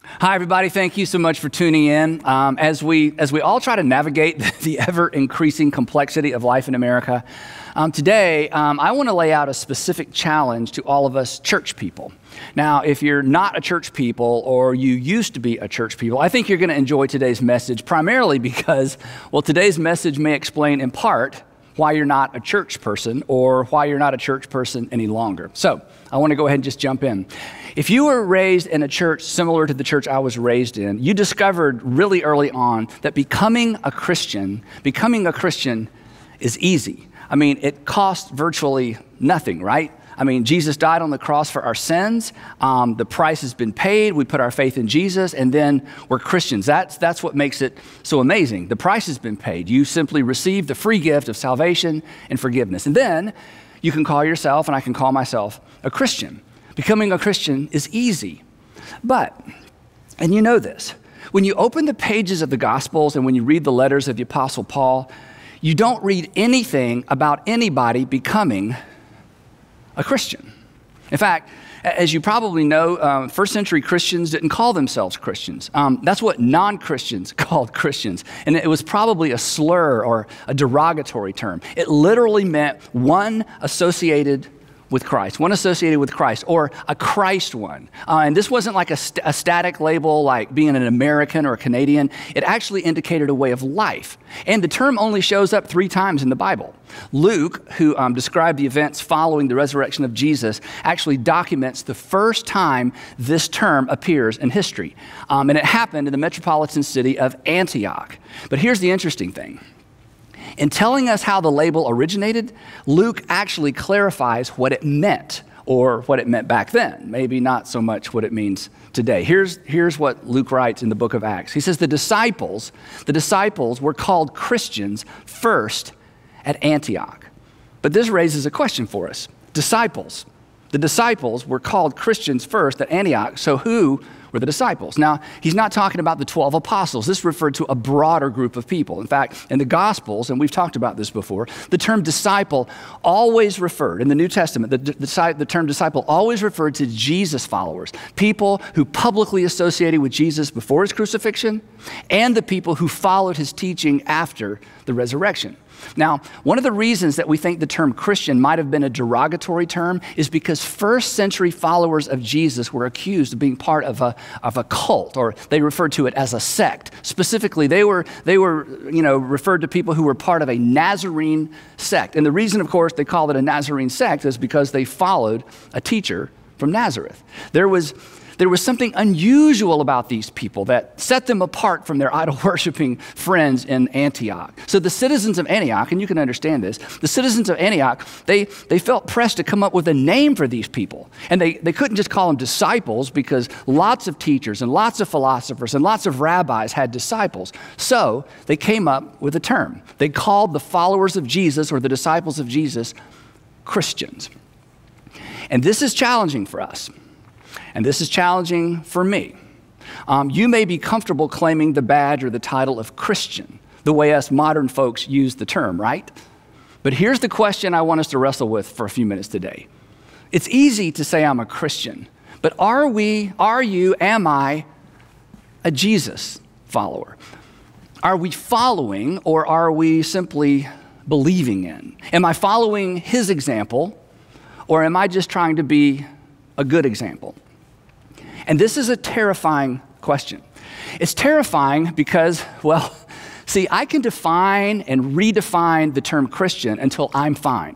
Hi, everybody. Thank you so much for tuning in. As we all try to navigate the ever-increasing complexity of life in America, today I want to lay out a specific challenge to all of us church people. Now, if you're not a church people or you used to be a church people, I think you're going to enjoy today's message primarily because, well, today's message may explain in part why you're not a church person or why you're not a church person any longer. So I want to go ahead and just jump in. If you were raised in a church similar to the church I was raised in, you discovered really early on that becoming a Christian is easy. I mean, it costs virtually nothing, right? I mean, Jesus died on the cross for our sins. The price has been paid. We put our faith in Jesus, and then we're Christians. That's what makes it so amazing. The price has been paid. You simply receive the free gift of salvation and forgiveness. And then you can call yourself, and I can call myself, a Christian. Becoming a Christian is easy. But, and you know this, when you open the pages of the Gospels and when you read the letters of the Apostle Paul, you don't read anything about anybody becoming a Christian. In fact, as you probably know, first century Christians didn't call themselves Christians. That's what non-Christians called Christians. And it was probably a slur or a derogatory term. It literally meant one associated with Christ, or a Christ one. And this wasn't like a static label like being an American or a Canadian. It actually indicated a way of life. And the term only shows up 3 times in the Bible. Luke, who described the events following the resurrection of Jesus, actually documents the first time this term appears in history. And it happened in the metropolitan city of Antioch. But here's the interesting thing. In telling us how the label originated, Luke actually clarifies what it meant, or what it meant back then, maybe not so much what it means today. Here's what Luke writes in the book of Acts. He says, the disciples were called Christians first at Antioch. But this raises a question for us. The disciples were called Christians first at Antioch, so who were the disciples? Now, he's not talking about the 12 apostles. This referred to a broader group of people. In fact, in the Gospels, and we've talked about this before, the term disciple always referred, in the New Testament, the term disciple always referred to Jesus followers, people who publicly associated with Jesus before his crucifixion, and the people who followed his teaching after the resurrection. Now, one of the reasons that we think the term Christian might have been a derogatory term is because first century followers of Jesus were accused of being part of a cult, or they referred to it as a sect. Specifically, they were referred to people who were part of a Nazarene sect. And the reason, of course, they called it a Nazarene sect is because they followed a teacher from Nazareth. There was something unusual about these people that set them apart from their idol-worshiping friends in Antioch. So the citizens of Antioch, and you can understand this, the citizens of Antioch, they felt pressed to come up with a name for these people. And they couldn't just call them disciples because lots of teachers and lots of philosophers and lots of rabbis had disciples. So they came up with a term. They called the followers of Jesus, or the disciples of Jesus, Christians. And this is challenging for us. And this is challenging for me. You may be comfortable claiming the badge or the title of Christian, the way us modern folks use the term, right? But here's the question I want us to wrestle with for a few minutes today. It's easy to say I'm a Christian, but am I a Jesus follower? Are we following, or are we simply believing in? Am I following his example, or am I just trying to be a good example? And this is a terrifying question. It's terrifying because, well, see, I can define and redefine the term Christian until I'm fine.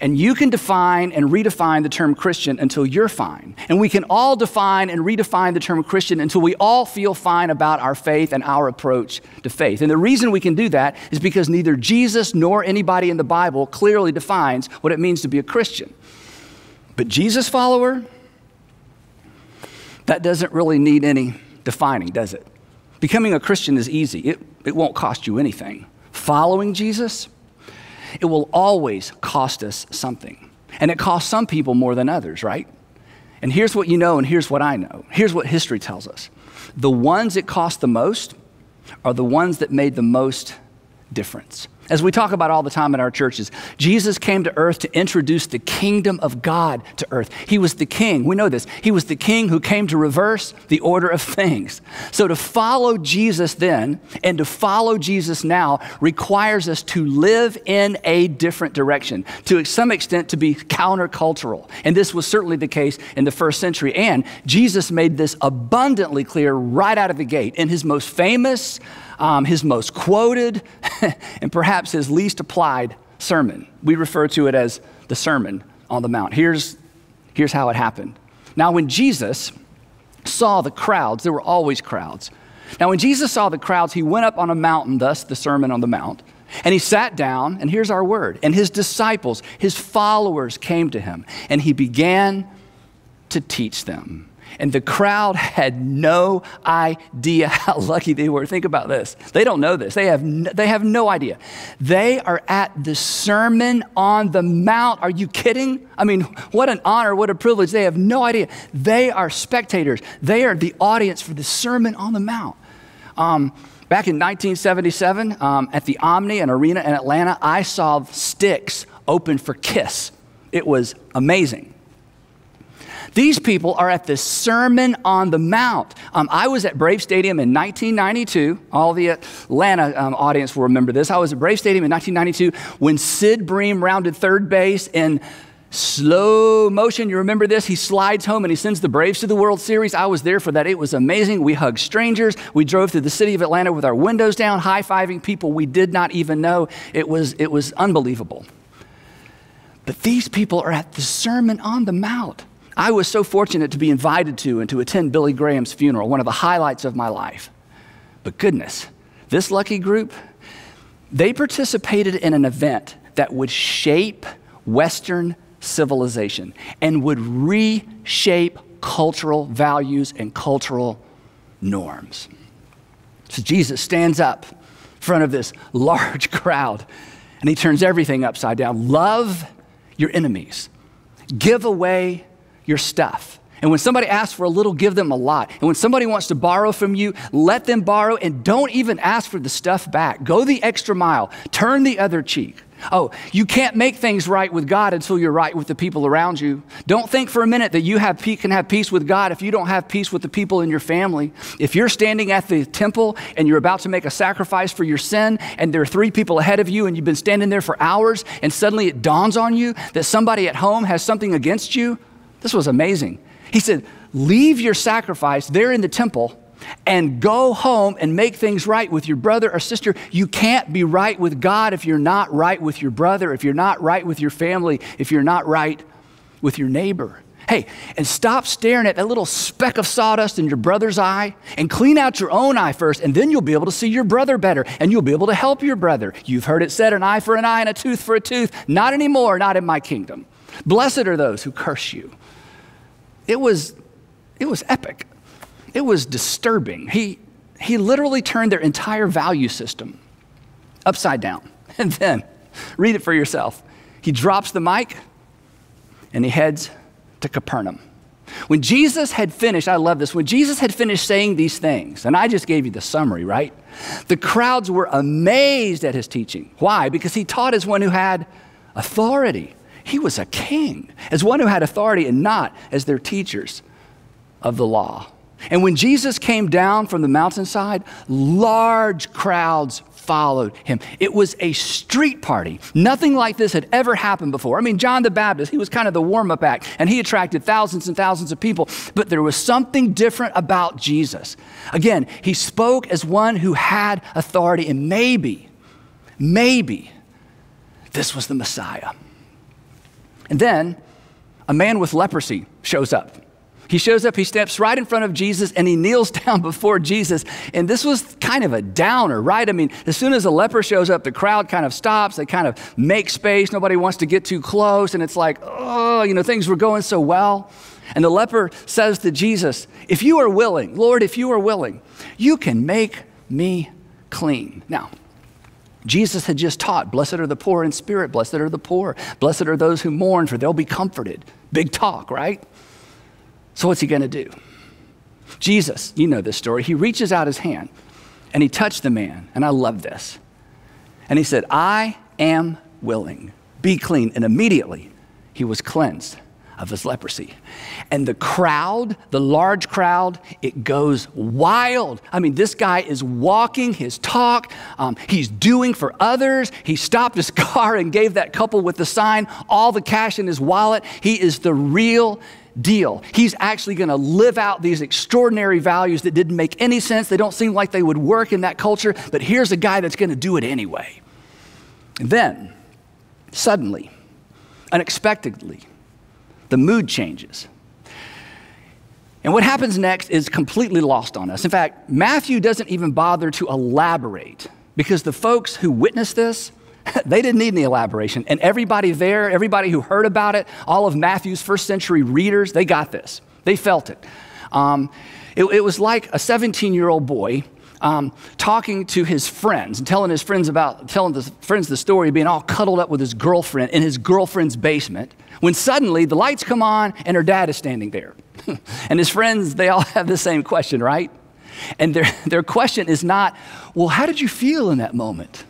And you can define and redefine the term Christian until you're fine. And we can all define and redefine the term Christian until we all feel fine about our faith and our approach to faith. And the reason we can do that is because neither Jesus nor anybody in the Bible clearly defines what it means to be a Christian. But Jesus follower, that doesn't really need any defining, does it? Becoming a Christian is easy. It won't cost you anything. Following Jesus, it will always cost us something. And it costs some people more than others, right? And here's what you know, and here's what I know. Here's what history tells us. The ones it cost the most are the ones that made the most difference. As we talk about all the time in our churches, Jesus came to earth to introduce the kingdom of God to earth. He was the king. We know this. He was the king who came to reverse the order of things. So to follow Jesus then and to follow Jesus now requires us to live in a different direction, to some extent to be countercultural. And this was certainly the case in the first century. And Jesus made this abundantly clear right out of the gate in his most famous, his most quoted, and perhaps his least applied sermon. We refer to it as the Sermon on the Mount. Here's how it happened. Now, when Jesus saw the crowds, there were always crowds. Now, when Jesus saw the crowds, he went up on a mountain, thus the Sermon on the Mount, and he sat down, and here's our word, and his disciples, his followers came to him, and he began to teach them. And the crowd had no idea how lucky they were. Think about this. They don't know this. They have no idea. They are at the Sermon on the Mount. Are you kidding? I mean, what an honor, what a privilege. They have no idea. They are spectators. They are the audience for the Sermon on the Mount. Back in 1977, at the Omni, an arena in Atlanta, I saw sticks open for Kiss. It was amazing. These people are at the Sermon on the Mount. I was at Brave Stadium in 1992. All the Atlanta audience will remember this. I was at Brave Stadium in 1992 when Sid Bream rounded third base in slow motion. You remember this? He slides home and he sends the Braves to the World Series. I was there for that. It was amazing. We hugged strangers. We drove through the city of Atlanta with our windows down, high-fiving people we did not even know. It was unbelievable. But these people are at the Sermon on the Mount. I was so fortunate to be invited to and to attend Billy Graham's funeral, one of the highlights of my life. But goodness, this lucky group, they participated in an event that would shape Western civilization and would reshape cultural values and cultural norms. So Jesus stands up in front of this large crowd and he turns everything upside down. Love your enemies. Give away your stuff. And when somebody asks for a little, give them a lot. And when somebody wants to borrow from you, let them borrow and don't even ask for the stuff back. Go the extra mile. Turn the other cheek. Oh, you can't make things right with God until you're right with the people around you. Don't think for a minute that you can have peace with God if you don't have peace with the people in your family. If you're standing at the temple and you're about to make a sacrifice for your sin and there are 3 people ahead of you and you've been standing there for hours and suddenly it dawns on you that somebody at home has something against you, this was amazing. He said, leave your sacrifice there in the temple and go home and make things right with your brother or sister. You can't be right with God if you're not right with your brother, if you're not right with your family, if you're not right with your neighbor. Hey, and stop staring at that little speck of sawdust in your brother's eye and clean out your own eye first, and then you'll be able to see your brother better and you'll be able to help your brother. You've heard it said, an eye for an eye and a tooth for a tooth. Not anymore, not in my kingdom. Blessed are those who curse you. It was epic. It was disturbing. He literally turned their entire value system upside down. And then, read it for yourself. He drops the mic and he heads to Capernaum. When Jesus had finished, I love this, when Jesus had finished saying these things, and I just gave you the summary, right? The crowds were amazed at his teaching. Why? Because he taught as one who had authority. He was a king, as one who had authority and not as their teachers of the law. And when Jesus came down from the mountainside, large crowds followed him. It was a street party. Nothing like this had ever happened before. I mean, John the Baptist, he was kind of the warm-up act, and he attracted thousands and thousands of people. But there was something different about Jesus. Again, he spoke as one who had authority, and maybe this was the Messiah. And then a man with leprosy shows up. He shows up, he steps right in front of Jesus, and he kneels down before Jesus. And this was kind of a downer, right? I mean, as soon as a leper shows up, the crowd kind of stops. They kind of make space. Nobody wants to get too close. And it's like, oh, things were going so well. And the leper says to Jesus, if you are willing, Lord, if you are willing, you can make me clean. Now, Jesus had just taught, blessed are the poor in spirit, blessed are the poor, blessed are those who mourn, for they'll be comforted. Big talk, right? So what's he going to do? Jesus, you know this story, he reaches out his hand and he touched the man, and I love this. And he said, I am willing. Be clean. And immediately he was cleansed of his leprosy. And the crowd, the large crowd, it goes wild. I mean, this guy is walking his talk. He's doing for others. He stopped his car and gave that couple with the sign all the cash in his wallet. He is the real deal. He's actually going to live out these extraordinary values that didn't make any sense. They don't seem like they would work in that culture, but here's a guy that's going to do it anyway. And then, suddenly, unexpectedly, the mood changes. And what happens next is completely lost on us. In fact, Matthew doesn't even bother to elaborate because the folks who witnessed this, they didn't need any elaboration. And everybody there, everybody who heard about it, all of Matthew's first century readers, they got this. They felt it. It was like a 17-year-old boy talking to his friends and telling the friends the story of being all cuddled up with his girlfriend in his girlfriend's basement, when suddenly the lights come on and her dad is standing there. And his friends, they all have the same question, right? And their question is not, well, how did you feel in that moment?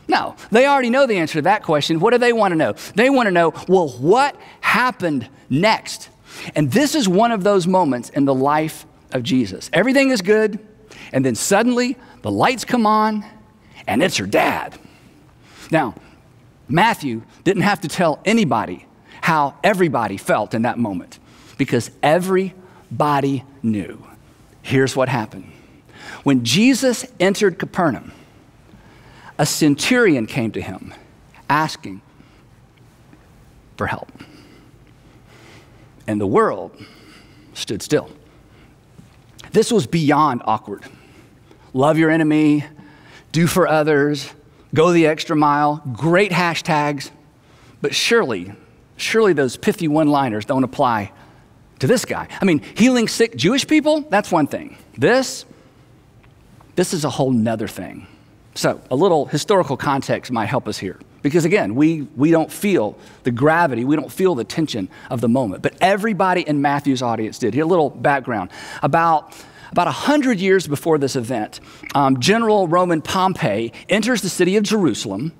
No, they already know the answer to that question. What do they want to know? They want to know, well, what happened next? And this is one of those moments in the life of Jesus. Everything is good. And then suddenly the lights come on and it's her dad. Now, Matthew didn't have to tell anybody how everybody felt in that moment because everybody knew. Here's what happened. When Jesus entered Capernaum, a centurion came to him asking for help. And the world stood still. This was beyond awkward. Love your enemy, do for others, go the extra mile, great hashtags. But surely those pithy one-liners don't apply to this guy. I mean, healing sick Jewish people, that's one thing. This is a whole nother thing. So a little historical context might help us here. Because again, we don't feel the gravity, we don't feel the tension of the moment. But everybody in Matthew's audience did. Here, a little background. About 100 years before this event, General Roman Pompey enters the city of Jerusalem,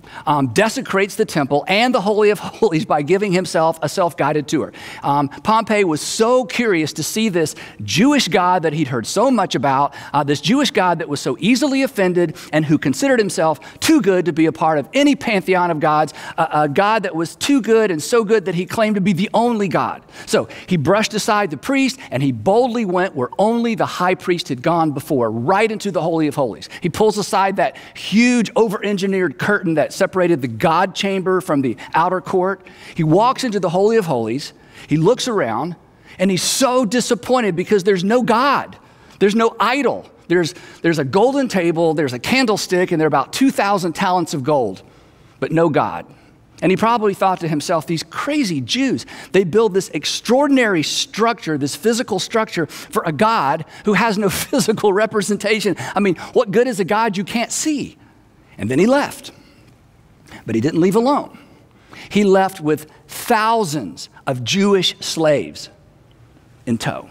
desecrates the temple and the Holy of Holies by giving himself a self-guided tour. Pompey was so curious to see this Jewish God that he'd heard so much about, this Jewish God that was so easily offended and who considered himself too good to be a part of any pantheon of gods, a God that was too good and so good that he claimed to be the only God. So he brushed aside the priest and he boldly went where only the high priest had gone before, right into the Holy of Holies. He pulls aside that huge over-engineered curtain that separated the God chamber from the outer court. He walks into the Holy of Holies. He looks around and he's so disappointed because there's no God. There's no idol. There's a golden table, there's a candlestick, and there are about 2,000 talents of gold, but no God. And he probably thought to himself, these crazy Jews, they build this extraordinary structure, this physical structure for a God who has no physical representation. I mean, what good is a God you can't see? And then he left. But he didn't leave alone. He left with thousands of Jewish slaves in tow.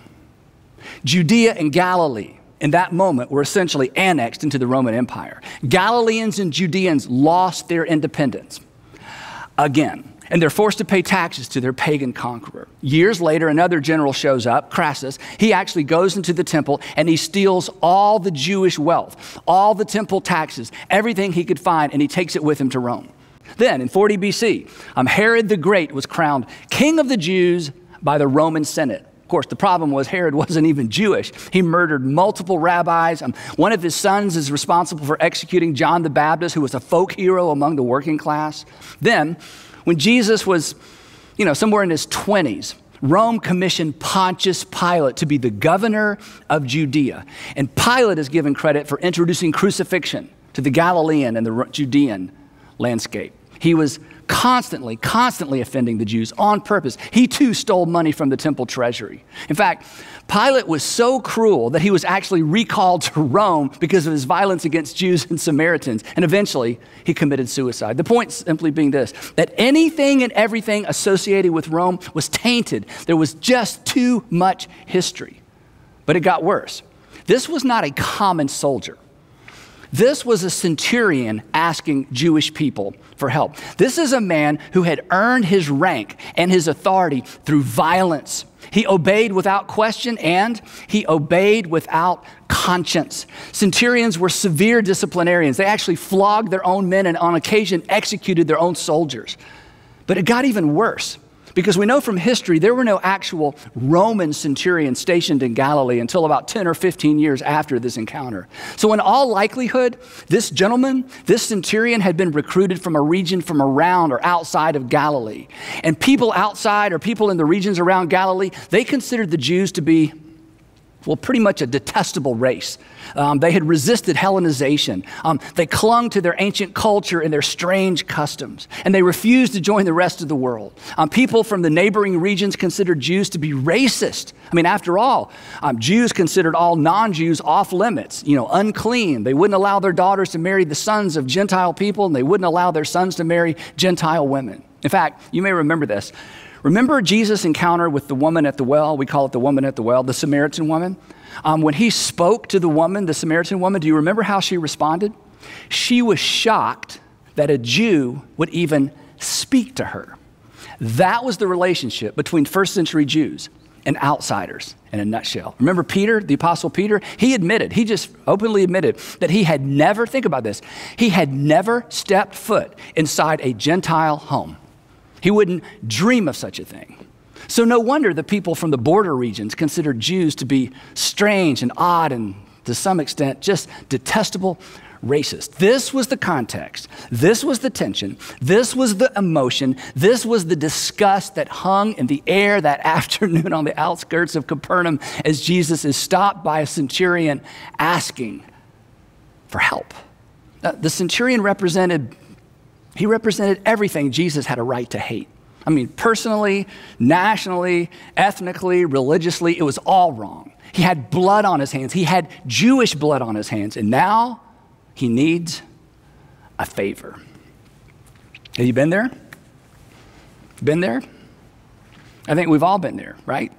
Judea and Galilee in that moment were essentially annexed into the Roman Empire. Galileans and Judeans lost their independence again, and they're forced to pay taxes to their pagan conqueror. Years later, another general shows up, Crassus. He actually goes into the temple and he steals all the Jewish wealth, all the temple taxes, everything he could find, and he takes it with him to Rome. Then in 40 BC, Herod the Great was crowned king of the Jews by the Roman Senate. Of course, the problem was Herod wasn't even Jewish. He murdered multiple rabbis. One of his sons is responsible for executing John the Baptist, who was a folk hero among the working class. Then, when Jesus was, somewhere in his 20s, Rome commissioned Pontius Pilate to be the governor of Judea. And Pilate is given credit for introducing crucifixion to the Galilean and the Judean landscape. He was constantly offending the Jews on purpose. He too stole money from the temple treasury. In fact, Pilate was so cruel that he was actually recalled to Rome because of his violence against Jews and Samaritans. And eventually, he committed suicide. The point simply being this, that anything and everything associated with Rome was tainted. There was just too much history. But it got worse. This was not a common soldier. This was a centurion asking Jewish people for help. This is a man who had earned his rank and his authority through violence. He obeyed without question, and he obeyed without conscience. Centurions were severe disciplinarians. They actually flogged their own men and on occasion executed their own soldiers. But it got even worse, because we know from history there were no actual Roman centurions stationed in Galilee until about 10 or 15 years after this encounter. So in all likelihood, this gentleman, this centurion, had been recruited from a region from around or outside of Galilee. And people outside or people in the regions around Galilee, they considered the Jews to be, well, pretty much a detestable race. They had resisted Hellenization. They clung to their ancient culture and their strange customs, and they refused to join the rest of the world. People from the neighboring regions considered Jews to be racist. I mean, after all, Jews considered all non-Jews off limits, unclean. They wouldn't allow their daughters to marry the sons of Gentile people, and they wouldn't allow their sons to marry Gentile women. In fact, you may remember this. Remember Jesus' encounter with the woman at the well? We call it the woman at the well, the Samaritan woman. When he spoke to the woman, the Samaritan woman, do you remember how she responded? She was shocked that a Jew would even speak to her. That was the relationship between first century Jews and outsiders in a nutshell. Remember Peter, the Apostle Peter? He just openly admitted that he had never, think about this, he had never stepped foot inside a Gentile home. He wouldn't dream of such a thing. So no wonder the people from the border regions considered Jews to be strange and odd and to some extent just detestable racist. This was the context. This was the tension. This was the emotion. This was the disgust that hung in the air that afternoon on the outskirts of Capernaum as Jesus is stopped by a centurion asking for help. The centurion represented everything Jesus had a right to hate. I mean, personally, nationally, ethnically, religiously, it was all wrong. He had blood on his hands. He had Jewish blood on his hands. And now he needs a favor. Have you been there? Been there? I think we've all been there, right?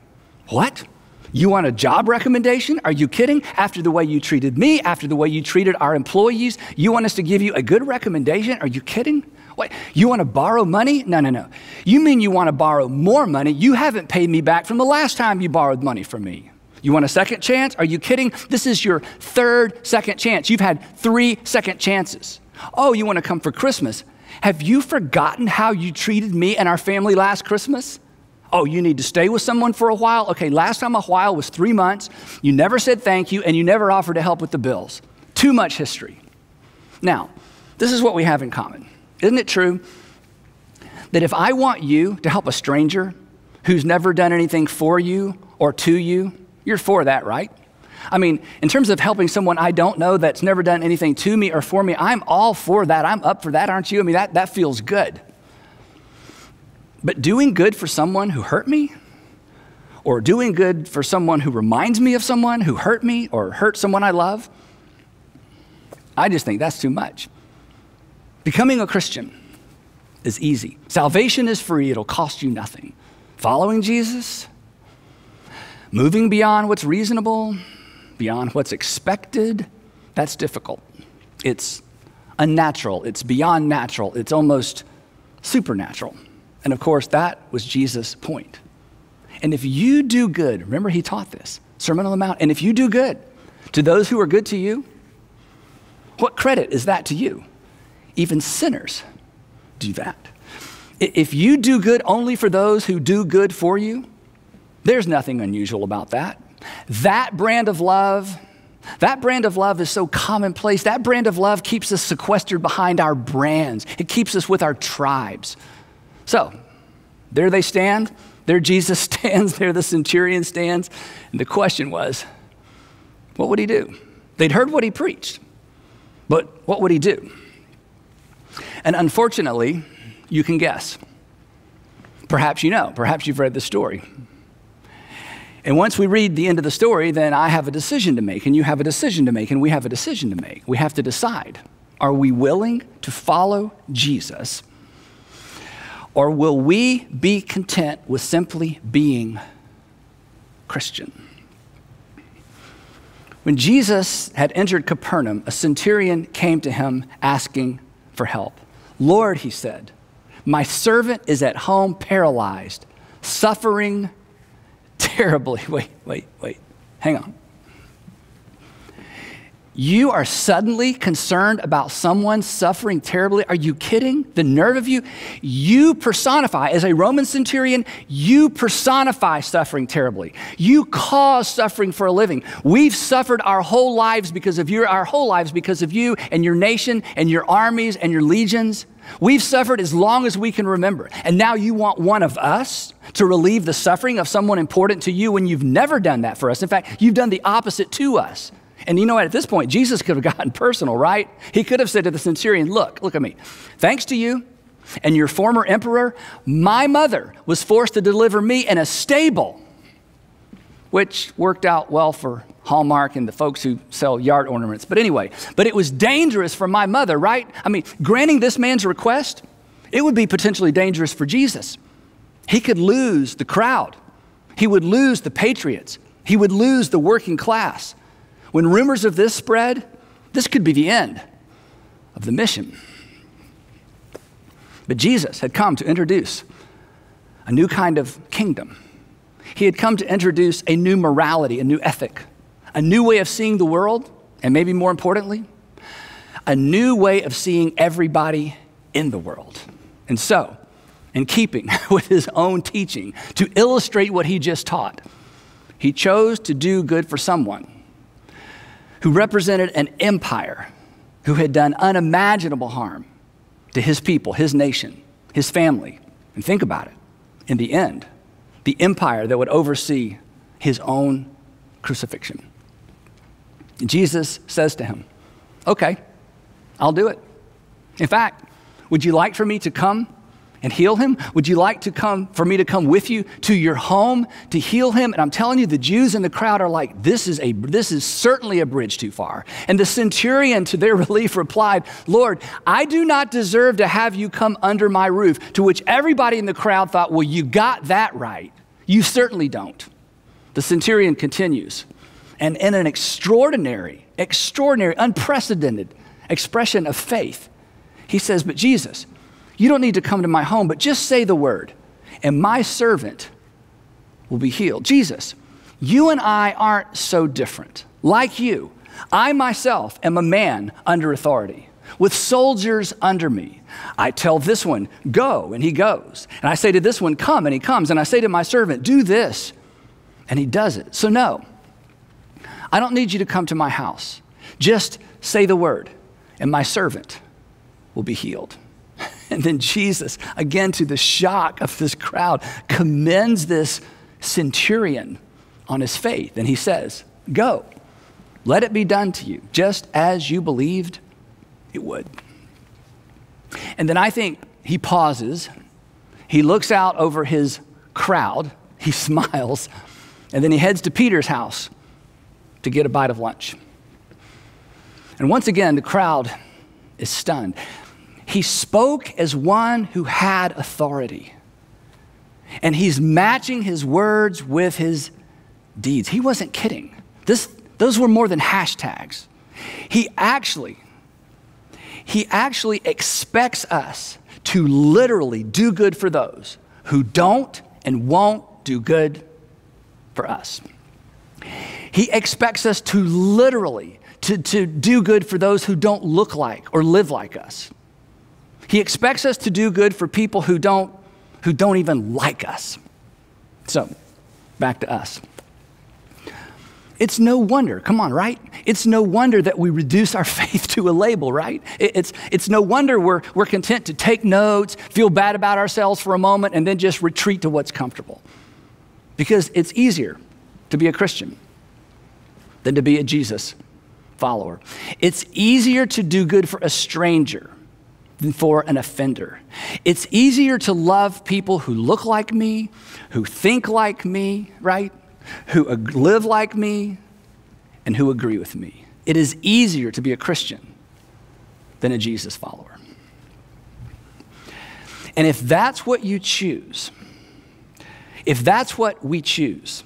What? You want a job recommendation? Are you kidding? After the way you treated me, after the way you treated our employees, you want us to give you a good recommendation? Are you kidding? What? You want to borrow money? No. You mean you want to borrow more money? You haven't paid me back from the last time you borrowed money from me. You want a second chance? Are you kidding? This is your third second chance. You've had 3 second chances. Oh, you want to come for Christmas? Have you forgotten how you treated me and our family last Christmas? Oh, you need to stay with someone for a while? Okay, last time a while was 3 months. You never said thank you, and you never offered to help with the bills. Too much history. Now, this is what we have in common. Isn't it true that if I want you to help a stranger who's never done anything for you or to you, you're for that, right? I mean, in terms of helping someone I don't know that's never done anything to me or for me, I'm all for that. I'm up for that, aren't you? I mean, that feels good. But doing good for someone who hurt me, or doing good for someone who reminds me of someone who hurt me or hurt someone I love, I just think that's too much. Becoming a Christian is easy. Salvation is free. It'll cost you nothing. Following Jesus, moving beyond what's reasonable, beyond what's expected, that's difficult. It's unnatural. It's beyond natural. It's almost supernatural. And of course, that was Jesus' point. And if you do good, remember he taught this, Sermon on the Mount, and if you do good to those who are good to you, what credit is that to you? Even sinners do that. If you do good only for those who do good for you, there's nothing unusual about that. That brand of love is so commonplace. That brand of love keeps us sequestered behind our brands. It keeps us with our tribes. So, there they stand. There Jesus stands. There the centurion stands. And the question was, what would he do? They'd heard what he preached, but what would he do? And unfortunately, you can guess. Perhaps you know. Perhaps you've read the story. And once we read the end of the story, then I have a decision to make, and you have a decision to make, and we have a decision to make. We have to decide, are we willing to follow Jesus, or will we be content with simply being Christian? When Jesus had entered Capernaum, a centurion came to him asking for help. Lord, he said, my servant is at home paralyzed, suffering terribly. Wait, hang on. You are suddenly concerned about someone suffering terribly? Are you kidding? The nerve of you? You personify, as a Roman centurion, you personify suffering terribly. You cause suffering for a living. We've suffered our whole lives because of you and your nation and your armies and your legions. We've suffered as long as we can remember. And now you want one of us to relieve the suffering of someone important to you when you've never done that for us. In fact, you've done the opposite to us. And you know what, at this point, Jesus could have gotten personal, right? He could have said to the centurion, look at me. Thanks to you and your former emperor, my mother was forced to deliver me in a stable, which worked out well for Hallmark and the folks who sell yard ornaments. But anyway, it was dangerous for my mother, right? I mean, granting this man's request, it would be potentially dangerous for Jesus. He could lose the crowd. He would lose the patriots. He would lose the working class. When rumors of this spread, this could be the end of the mission. But Jesus had come to introduce a new kind of kingdom. He had come to introduce a new morality, a new ethic, a new way of seeing the world, and maybe more importantly, a new way of seeing everybody in the world. And so, in keeping with his own teaching, to illustrate what he just taught, he chose to do good for someone who represented an empire who had done unimaginable harm to his people, his nation, his family. And think about it. In the end, the empire that would oversee his own crucifixion. And Jesus says to him, okay, I'll do it. In fact, would you like for me to come and heal him? Would you like for me to come with you to your home to heal him? And I'm telling you, the Jews in the crowd are like, this is certainly a bridge too far. And the centurion, to their relief, replied, Lord, I do not deserve to have you come under my roof. To which everybody in the crowd thought, well, you got that right. You certainly don't. The centurion continues, and in an extraordinary, unprecedented expression of faith, he says, but Jesus, you don't need to come to my home, but just say the word, and my servant will be healed. Jesus, you and I aren't so different. Like you, I myself am a man under authority, with soldiers under me. I tell this one, go, and he goes. And I say to this one, come, and he comes. And I say to my servant, do this, and he does it. So no, I don't need you to come to my house. Just say the word, and my servant will be healed. And then Jesus, again to the shock of this crowd, commends this centurion on his faith. And he says, go, let it be done to you, just as you believed it would. And then I think he pauses, he looks out over his crowd, he smiles, and then he heads to Peter's house to get a bite of lunch. And once again, the crowd is stunned. He spoke as one who had authority. And he's matching his words with his deeds. He wasn't kidding. Those were more than hashtags. He actually expects us to literally do good for those who don't and won't do good for us. He expects us to literally to do good for those who don't look like or live like us. He expects us to do good for people who don't even like us. So, back to us. It's no wonder, come on, right? It's no wonder that we reduce our faith to a label, right? It's no wonder we're content to take notes, feel bad about ourselves for a moment, and then just retreat to what's comfortable. Because it's easier to be a Christian than to be a Jesus follower. It's easier to do good for a stranger than for an offender. It's easier to love people who look like me, who think like me, right? Who live like me, and who agree with me. It is easier to be a Christian than a Jesus follower. And if that's what you choose, if that's what we choose,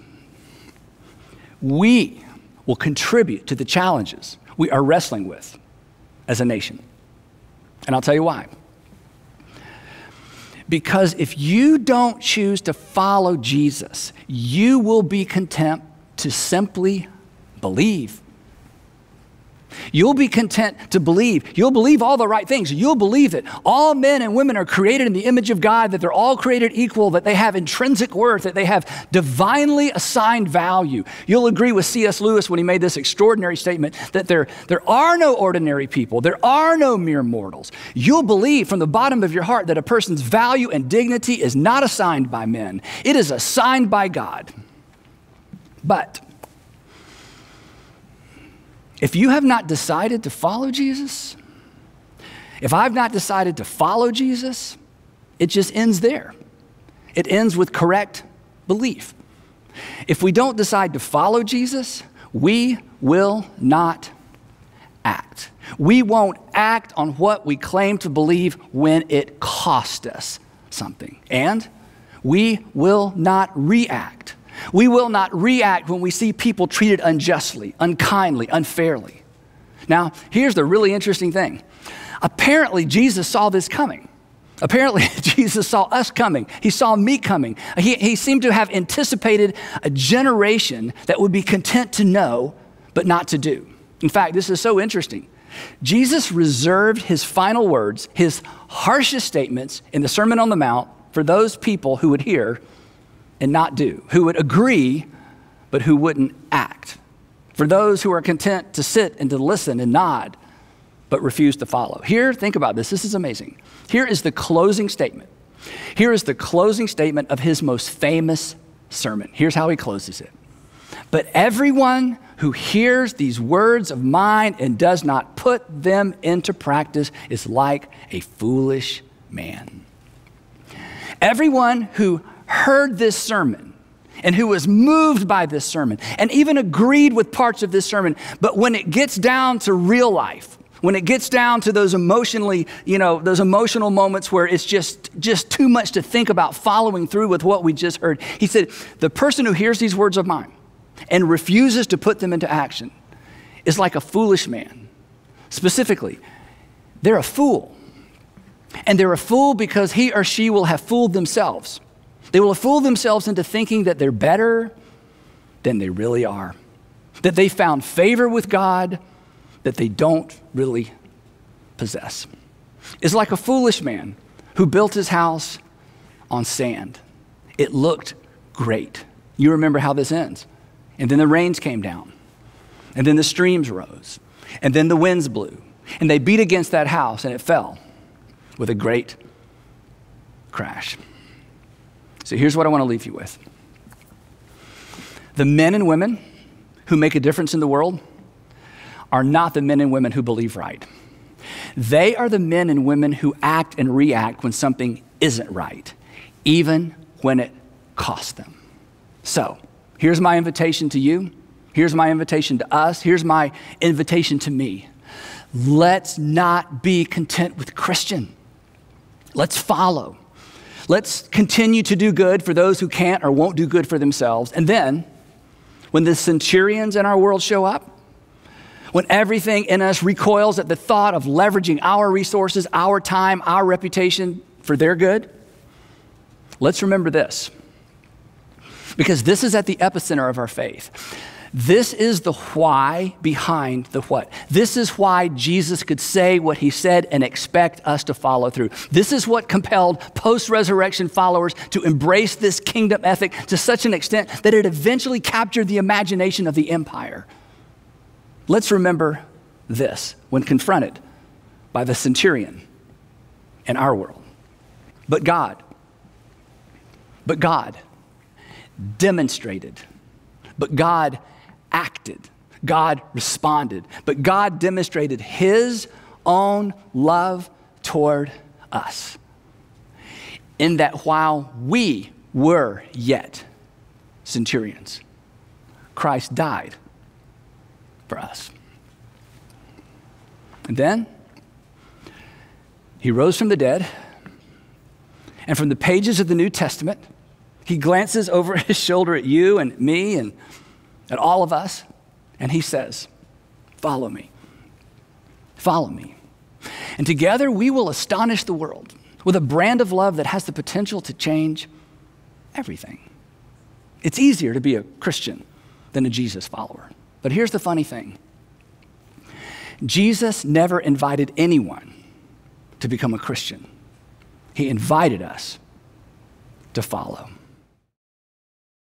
we will contribute to the challenges we are wrestling with as a nation. And I'll tell you why. Because if you don't choose to follow Jesus, you will be content to simply believe. You'll be content to believe. You'll believe all the right things. You'll believe that all men and women are created in the image of God, that they're all created equal, that they have intrinsic worth, that they have divinely assigned value. You'll agree with C.S. Lewis when he made this extraordinary statement that there are no ordinary people. There are no mere mortals. You'll believe from the bottom of your heart that a person's value and dignity is not assigned by men. It is assigned by God. But if you have not decided to follow Jesus, if I've not decided to follow Jesus, it just ends there. It ends with correct belief. If we don't decide to follow Jesus, we will not act. We won't act on what we claim to believe when it costs us something. And we will not react. We will not react when we see people treated unjustly, unkindly, unfairly. Now, here's the really interesting thing. Apparently, Jesus saw this coming. Apparently, Jesus saw us coming. He saw me coming. He seemed to have anticipated a generation that would be content to know, but not to do. In fact, this is so interesting. Jesus reserved his final words, his harshest statements in the Sermon on the Mount for those people who would hear and not do, who would agree, but who wouldn't act. For those who are content to sit and to listen and nod, but refuse to follow. Here, think about this. This is amazing. Here is the closing statement. Here is the closing statement of his most famous sermon. Here's how he closes it. But everyone who hears these words of mine and does not put them into practice is like a foolish man. Everyone who heard this sermon and who was moved by this sermon and even agreed with parts of this sermon, but when it gets down to real life, when it gets down to those those emotional moments where it's just too much to think about following through with what we just heard, he said, the person who hears these words of mine and refuses to put them into action is like a foolish man. Specifically, they're a fool. And they're a fool because he or she will have fooled themselves. They will have fooled themselves into thinking that they're better than they really are, that they found favor with God that they don't really possess. It's like a foolish man who built his house on sand. It looked great. You remember how this ends. And then the rains came down, and then the streams rose, and then the winds blew, and they beat against that house, and it fell with a great crash. So here's what I want to leave you with. The men and women who make a difference in the world are not the men and women who believe right. They are the men and women who act and react when something isn't right, even when it costs them. So here's my invitation to you. Here's my invitation to us. Here's my invitation to me. Let's not be content with Christian. Let's follow. Let's continue to do good for those who can't or won't do good for themselves. And then, when the centurions in our world show up, when everything in us recoils at the thought of leveraging our resources, our time, our reputation for their good, let's remember this. Because this is at the epicenter of our faith. This is the why behind the what. This is why Jesus could say what he said and expect us to follow through. This is what compelled post-resurrection followers to embrace this kingdom ethic to such an extent that it eventually captured the imagination of the empire. Let's remember this when confronted by the centurion in our world. But God demonstrated, but God acted, God responded, but God demonstrated his own love toward us in that while we were yet centurions, Christ died for us. And then he rose from the dead, and from the pages of the New Testament, he glances over his shoulder at you and me and at all of us, And he says, follow me. Follow me. And together we will astonish the world with a brand of love that has the potential to change everything. It's easier to be a Christian than a Jesus follower. But here's the funny thing. Jesus never invited anyone to become a Christian. He invited us to follow.